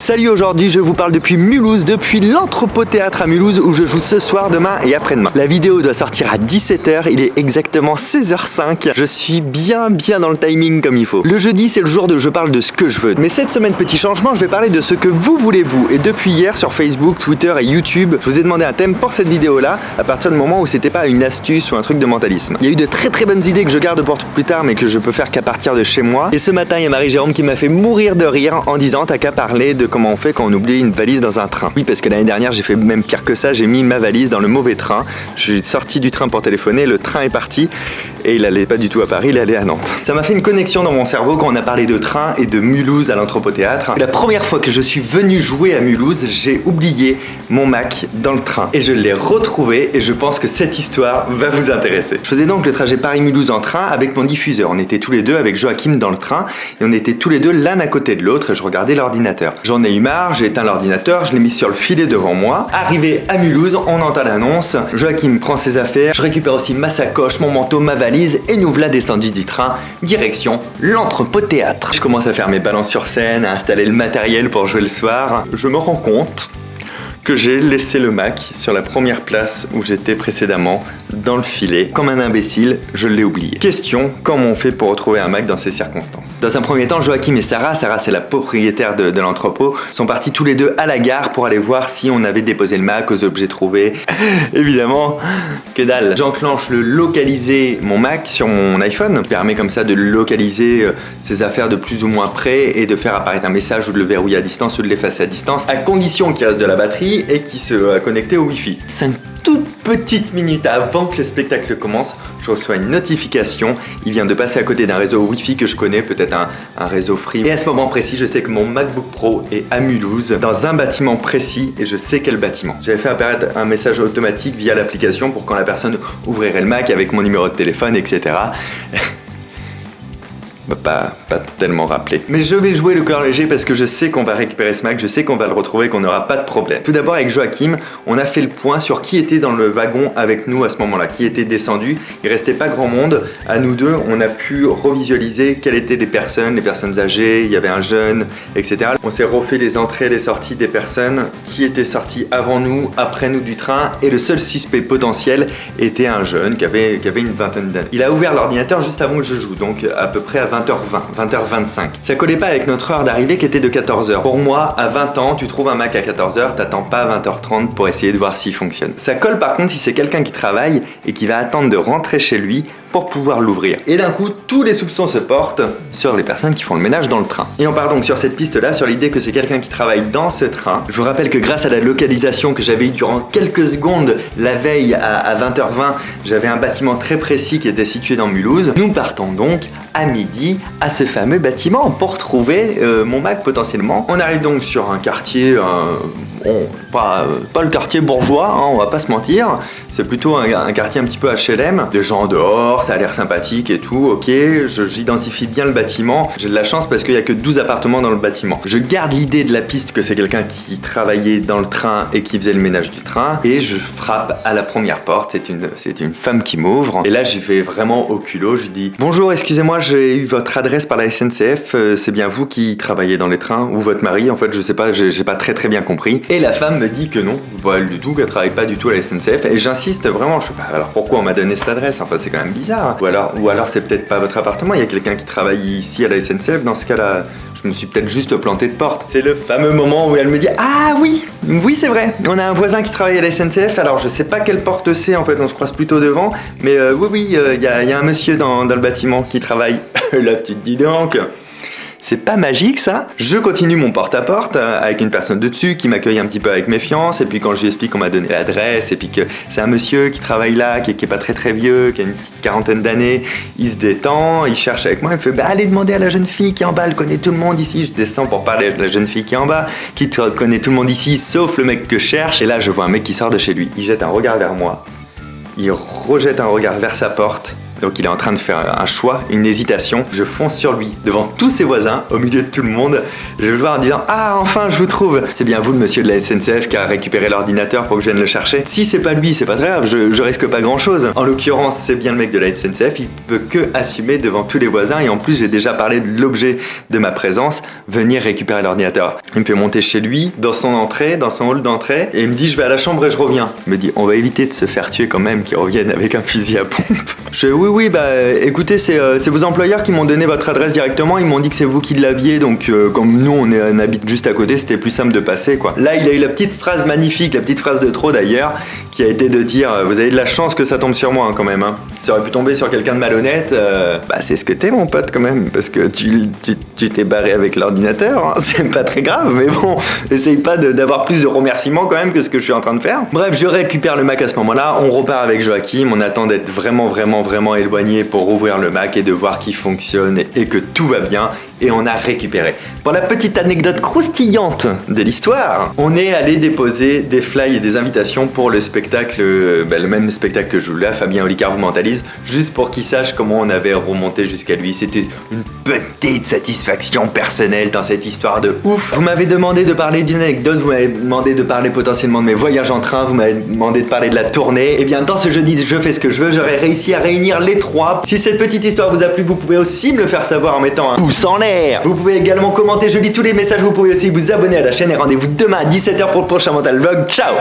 Salut, aujourd'hui je vous parle depuis Mulhouse, depuis l'Entrepôt-Théâtre à Mulhouse où je joue ce soir, demain et après-demain. La vidéo doit sortir à 17 h, il est exactement 16 h 05. Je suis bien dans le timing comme il faut. Le jeudi c'est le jour de je parle de ce que je veux. Mais cette semaine, petit changement, je vais parler de ce que vous voulez vous. Et depuis hier sur Facebook, Twitter et YouTube, je vous ai demandé un thème pour cette vidéo là, à partir du moment où c'était pas une astuce ou un truc de mentalisme. Il y a eu de très bonnes idées que je garde pour plus tard mais que je peux faire qu'à partir de chez moi. Et ce matin il y a Marie-Jérôme qui m'a fait mourir de rire en disant t'as qu'à parler de comment on fait quand on oublie une valise dans un train. Oui, parce que l'année dernière j'ai fait même pire que ça, j'ai mis ma valise dans le mauvais train. Je suis sorti du train pour téléphoner, le train est parti et il allait pas du tout à Paris, il allait à Nantes. Ça m'a fait une connexion dans mon cerveau quand on a parlé de train et de Mulhouse à l'Entrepôt-Théâtre. La première fois que je suis venu jouer à Mulhouse, j'ai oublié mon Mac dans le train et je l'ai retrouvé et je pense que cette histoire va vous intéresser. Je faisais donc le trajet Paris-Mulhouse en train avec mon diffuseur. On était tous les deux avec Joachim dans le train et on était tous les deux l'un à côté de l'autre et je regardais l'ordinateur. J'en ai eu marre, j'ai éteint l'ordinateur, je l'ai mis sur le filet devant moi. Arrivé à Mulhouse, on entend l'annonce. Joachim prend ses affaires, je récupère aussi ma sacoche, mon manteau, ma valise et nous voilà descendus du train, direction l'Entrepôt-Théâtre. Je commence à faire mes balances sur scène, à installer le matériel pour jouer le soir. Je me rends compte que j'ai laissé le Mac sur la première place où j'étais précédemment, dans le filet. Comme un imbécile, je l'ai oublié. Question, comment on fait pour retrouver un Mac dans ces circonstances? Dans un premier temps, Joachim et Sarah c'est la propriétaire de l'entrepôt, sont partis tous les deux à la gare pour aller voir si on avait déposé le Mac aux objets trouvés. Évidemment, que dalle. J'enclenche le localiser mon Mac sur mon iPhone, qui permet comme ça de localiser ses affaires de plus ou moins près et de faire apparaître un message ou de le verrouiller à distance ou de l'effacer à distance, à condition qu'il reste de la batterie et qui se connecter au Wi-Fi. 5 toutes petites minutes avant que le spectacle commence, je reçois une notification. Il vient de passer à côté d'un réseau Wi-Fi que je connais, peut-être un réseau free. Et à ce moment précis, je sais que mon MacBook Pro est à Mulhouse, dans un bâtiment précis, et je sais quel bâtiment. J'avais fait apparaître un message automatique via l'application pour quand la personne ouvrirait le Mac avec mon numéro de téléphone, etc. Pas tellement rappelé. Mais je vais jouer le cœur léger parce que je sais qu'on va récupérer ce Mac, je sais qu'on va le retrouver, qu'on n'aura pas de problème. Tout d'abord avec Joachim, on a fait le point sur qui était dans le wagon avec nous à ce moment-là, qui était descendu. Il restait pas grand monde. À nous deux, on a pu revisualiser quelles étaient les personnes âgées, il y avait un jeune, etc. On s'est refait les entrées et les sorties des personnes qui étaient sorties avant nous, après nous du train, et le seul suspect potentiel était un jeune qui avait une vingtaine d'années. Il a ouvert l'ordinateur juste avant que je joue, donc à peu près à 20h20, 20h25. Ça collait pas avec notre heure d'arrivée qui était de 14h. Pour moi, à 20 ans, tu trouves un Mac à 14h, t'attends pas à 20h30 pour essayer de voir s'il fonctionne. Ça colle par contre si c'est quelqu'un qui travaille et qui va attendre de rentrer chez lui pour pouvoir l'ouvrir. Et d'un coup, tous les soupçons se portent sur les personnes qui font le ménage dans le train. Et on part donc sur cette piste-là, sur l'idée que c'est quelqu'un qui travaille dans ce train. Je vous rappelle que grâce à la localisation que j'avais eue durant quelques secondes la veille à 20h20, j'avais un bâtiment très précis qui était situé dans Mulhouse. Nous partons donc à midi à ce fameux bâtiment pour trouver mon Mac potentiellement. On arrive donc sur un quartier, pas le quartier bourgeois, hein, on va pas se mentir. C'est plutôt un quartier un petit peu HLM. Des gens dehors, ça a l'air sympathique et tout, ok. J'identifie bien le bâtiment. J'ai de la chance parce qu'il n'y a que 12 appartements dans le bâtiment. Je garde l'idée de la piste que c'est quelqu'un qui travaillait dans le train et qui faisait le ménage du train. Et je frappe à la première porte. C'est une femme qui m'ouvre. Et là, j'y vais vraiment au culot. Je lui dis « Bonjour, excusez-moi, j'ai eu votre adresse par la SNCF. C'est bien vous qui travaillez dans les trains ou votre mari? En fait, je sais pas, j'ai pas très bien compris. » Et la femme me dit que non, voilà du tout, qu'elle travaille pas du tout à la SNCF. Et j'insiste vraiment, je sais pas, alors pourquoi on m'a donné cette adresse? Enfin, c'est quand même bizarre. Ou alors c'est peut-être pas votre appartement, il y a quelqu'un qui travaille ici à la SNCF. Dans ce cas-là, je me suis peut-être juste planté de porte. C'est le fameux moment où elle me dit « Ah oui, c'est vrai, on a un voisin qui travaille à la SNCF, alors je sais pas quelle porte c'est, en fait, on se croise plutôt devant, mais oui, il y a un monsieur dans le bâtiment qui travaille. » Là, tu te dis donc... C'est pas magique ça. Je continue mon porte-à-porte avec une personne de dessus qui m'accueille un petit peu avec méfiance, et puis quand je lui explique qu'on m'a donné l'adresse et puis que c'est un monsieur qui travaille là, qui est pas très vieux, qui a une petite quarantaine d'années, il se détend, il cherche avec moi, il fait allez demander à la jeune fille qui est en bas, elle connaît tout le monde ici. Je descends pour parler de la jeune fille qui est en bas, qui connaît tout le monde ici sauf le mec que je cherche, et là je vois un mec qui sort de chez lui, il jette un regard vers moi, il rejette un regard vers sa porte Donc il est en train de faire un choix, une hésitation. Je fonce sur lui, devant tous ses voisins, au milieu de tout le monde. Je vais le voir en disant « Ah, enfin, je vous trouve !» C'est bien vous, le monsieur de la SNCF, qui a récupéré l'ordinateur pour que je vienne le chercher. Si c'est pas lui, c'est pas très grave, je risque pas grand-chose. En l'occurrence, c'est bien le mec de la SNCF, il peut que assumer devant tous les voisins. Et en plus, j'ai déjà parlé de l'objet de ma présence, venir récupérer l'ordinateur. Il me fait monter chez lui, dans son entrée, dans son hall d'entrée, et il me dit « Je vais à la chambre et je reviens ». Il me dit « On va éviter de se faire tuer quand même, qu'ils reviennent avec un fusil à pompe ». Je dis « Oui, bah écoutez, c'est vos employeurs qui m'ont donné votre adresse directement, ils m'ont dit que c'est vous qui l'aviez, donc comme nous on habite juste à côté, c'était plus simple de passer quoi. » Là il a eu la petite phrase magnifique, la petite phrase de trop d'ailleurs, qui a été de dire « Vous avez de la chance que ça tombe sur moi hein, quand même. Hein. Ça aurait pu tomber sur quelqu'un de malhonnête, bah c'est ce que t'es mon pote quand même, parce que tu t'es barré avec l'ordinateur, hein. C'est pas très grave, mais bon, essaye pas d'avoir plus de remerciements quand même que ce que je suis en train de faire. » Bref, je récupère le Mac à ce moment-là, on repart avec Joachim, on attend d'être vraiment éloigné pour rouvrir le Mac et de voir qu'il fonctionne et que tout va bien, et on a récupéré. Pour la petite anecdote croustillante de l'histoire, on est allé déposer des flyers et des invitations pour le spectacle, le même spectacle que je voulais, Fabien Olicard vous mentalise, juste pour qu'il sache comment on avait remonté jusqu'à lui. C'était une petite satisfaction personnelle dans cette histoire de ouf. Vous m'avez demandé de parler d'une anecdote, vous m'avez demandé de parler potentiellement de mes voyages en train, vous m'avez demandé de parler de la tournée. Et bien dans ce jeudi, je fais ce que je veux, j'aurais réussi à réunir les trois. Si cette petite histoire vous a plu, vous pouvez aussi me le faire savoir en mettant un pouce en l'air. Vous pouvez également commenter, je lis tous les messages, vous pouvez aussi vous abonner à la chaîne et rendez-vous demain à 17h pour le prochain Mental Vlog. Ciao!